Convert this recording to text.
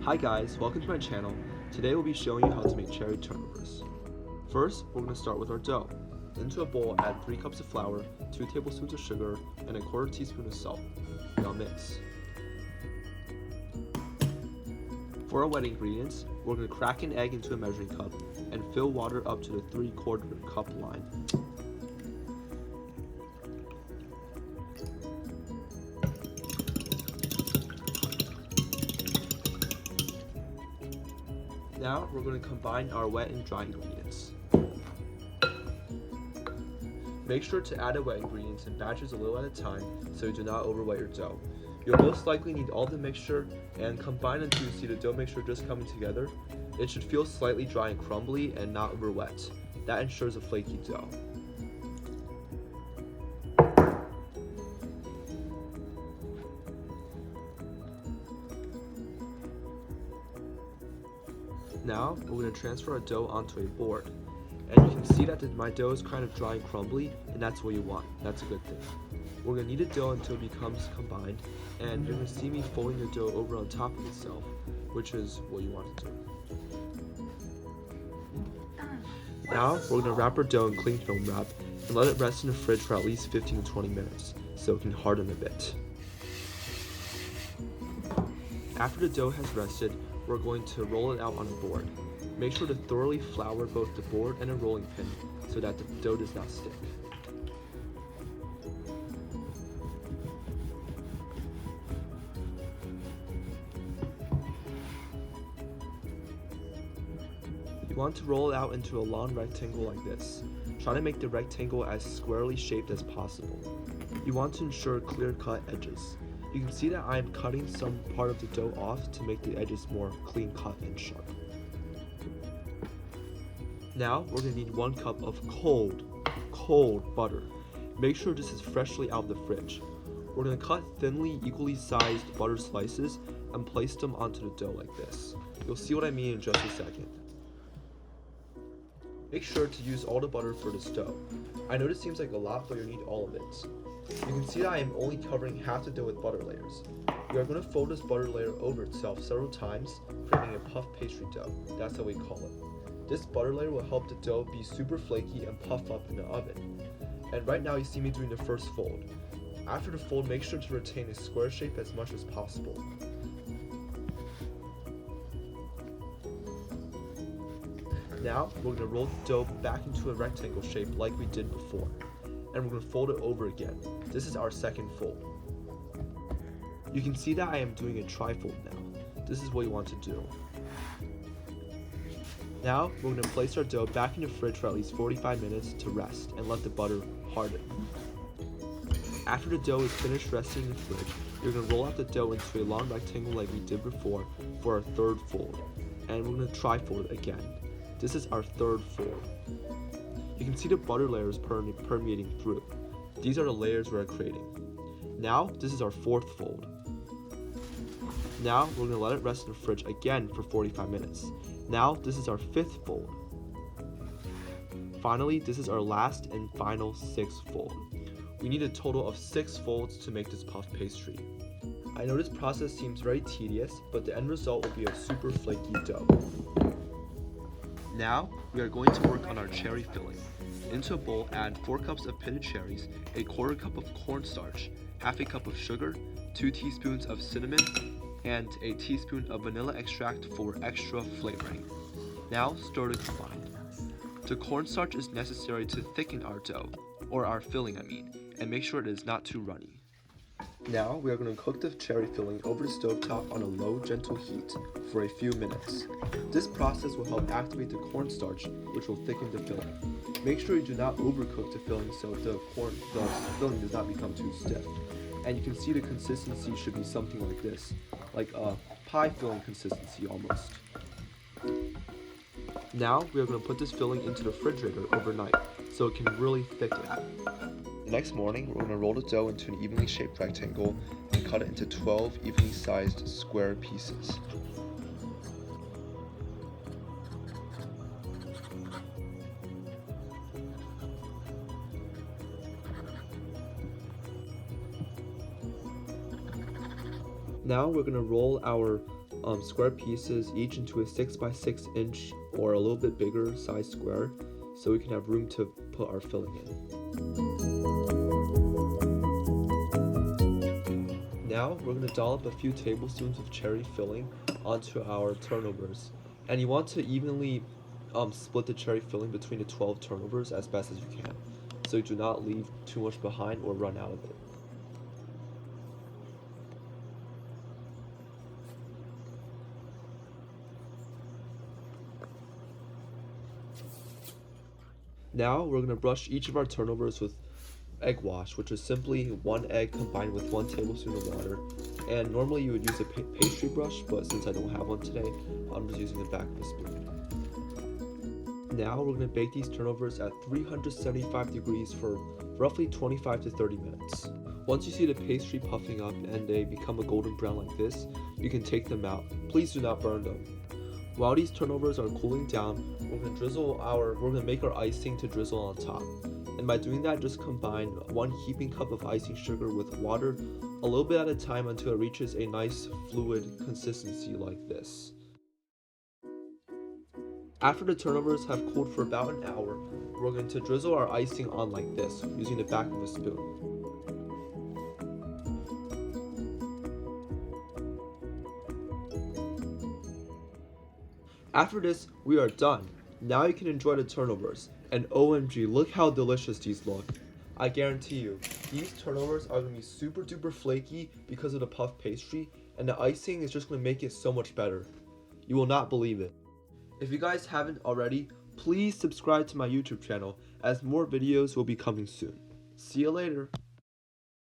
Hi guys, welcome to my channel. Today we'll be showing you how to make cherry turnovers. First, we're going to start with our dough. Into a bowl, add 3 cups of flour, 2 tablespoons of sugar, and a 1/4 teaspoon of salt. Now mix. For our wet ingredients, we're going to crack an egg into a measuring cup and fill water up to the 3/4 cup line. Now we're going to combine our wet and dry ingredients. Make sure to add the wet ingredients in batches a little at a time so you do not overwet your dough. You'll most likely need all the mixture and combine until you see the dough mixture just coming together. It should feel slightly dry and crumbly and not over wet. That ensures a flaky dough. Now we're going to transfer our dough onto a board. And you can see that my dough is kind of dry and crumbly, and that's what you want. That's a good thing. We're going to knead the dough until it becomes combined, and you're going to see me folding the dough over on top of itself, which is what you want to do. Now we're going to wrap our dough in cling film wrap and let it rest in the fridge for at least 15 to 20 minutes so it can harden a bit. After the dough has rested, we're going to roll it out on a board. Make sure to thoroughly flour both the board and a rolling pin so that the dough does not stick. You want to roll it out into a long rectangle like this. Try to make the rectangle as squarely shaped as possible. You want to ensure clear-cut edges. You can see that I am cutting some part of the dough off to make the edges more clean-cut and sharp. Now we're going to need 1 cup of cold butter. Make sure this is freshly out of the fridge. We're going to cut thinly, equally sized butter slices and place them onto the dough like this. You'll see what I mean in just a second. Make sure to use all the butter for this dough. I know this seems like a lot, but you'll need all of it. You can see that I am only covering half the dough with butter layers. We are going to fold this butter layer over itself several times, creating a puff pastry dough. That's how we call it. This butter layer will help the dough be super flaky and puff up in the oven. And right now you see me doing the first fold. After the fold, make sure to retain a square shape as much as possible. Now we're going to roll the dough back into a rectangle shape like we did before. And we're going to fold it over again. This is our second fold. You can see that I am doing a trifold now. This is what you want to do. Now we're going to place our dough back in the fridge for at least 45 minutes to rest and let the butter harden. After the dough is finished resting in the fridge, you're going to roll out the dough into a long rectangle like we did before for our third fold. And we're going to trifold it again. This is our third fold. You can see the butter layers permeating through. These are the layers we're creating. Now, this is our fourth fold. Now, we're going to let it rest in the fridge again for 45 minutes. Now, this is our fifth fold. Finally, this is our last and final sixth fold. We need a total of 6 folds to make this puff pastry. I know this process seems very tedious, but the end result will be a super flaky dough. Now, we are going to work on our cherry filling. Into a bowl, add 4 cups of pitted cherries, a 1/4 cup of cornstarch, half a cup of sugar, 2 teaspoons of cinnamon, and a teaspoon of vanilla extract for extra flavoring. Now, stir to combine. The cornstarch is necessary to thicken our dough, or our filling and make sure it is not too runny. Now we are going to cook the cherry filling over the stovetop on a low, gentle heat for a few minutes. This process will help activate the cornstarch, which will thicken the filling. Make sure you do not overcook the filling so the filling does not become too stiff. And you can see the consistency should be something like this, like a pie filling consistency almost. Now we are going to put this filling into the refrigerator overnight so it can really thicken. The next morning, we're going to roll the dough into an evenly shaped rectangle and cut it into 12 evenly sized square pieces. Now we're going to roll our square pieces each into a 6x6 inch or a little bit bigger size square so we can have room to put our filling in. Now we're going to dollop a few tablespoons of cherry filling onto our turnovers, and you want to evenly split the cherry filling between the 12 turnovers as best as you can, so you do not leave too much behind or run out of it. Now we're going to brush each of our turnovers with egg wash, which is simply 1 egg combined with 1 tablespoon of water. And normally you would use a pastry brush, but since I don't have one today, I'm just using the back of a spoon. Now we're going to bake these turnovers at 375 degrees for roughly 25 to 30 minutes. Once you see the pastry puffing up and they become a golden brown like this, you can take them out. Please do not burn them. While these turnovers are cooling down, we're going to make our icing to drizzle on top. And by doing that, just combine 1 heaping cup of icing sugar with water a little bit at a time until it reaches a nice fluid consistency like this. After the turnovers have cooled for about an hour, we're going to drizzle our icing on like this, using the back of a spoon. After this, we are done. Now you can enjoy the turnovers, and OMG, look how delicious these look. I guarantee you, these turnovers are going to be super duper flaky because of the puff pastry, and the icing is just going to make it so much better. You will not believe it. If you guys haven't already, please subscribe to my YouTube channel, as more videos will be coming soon. See you later.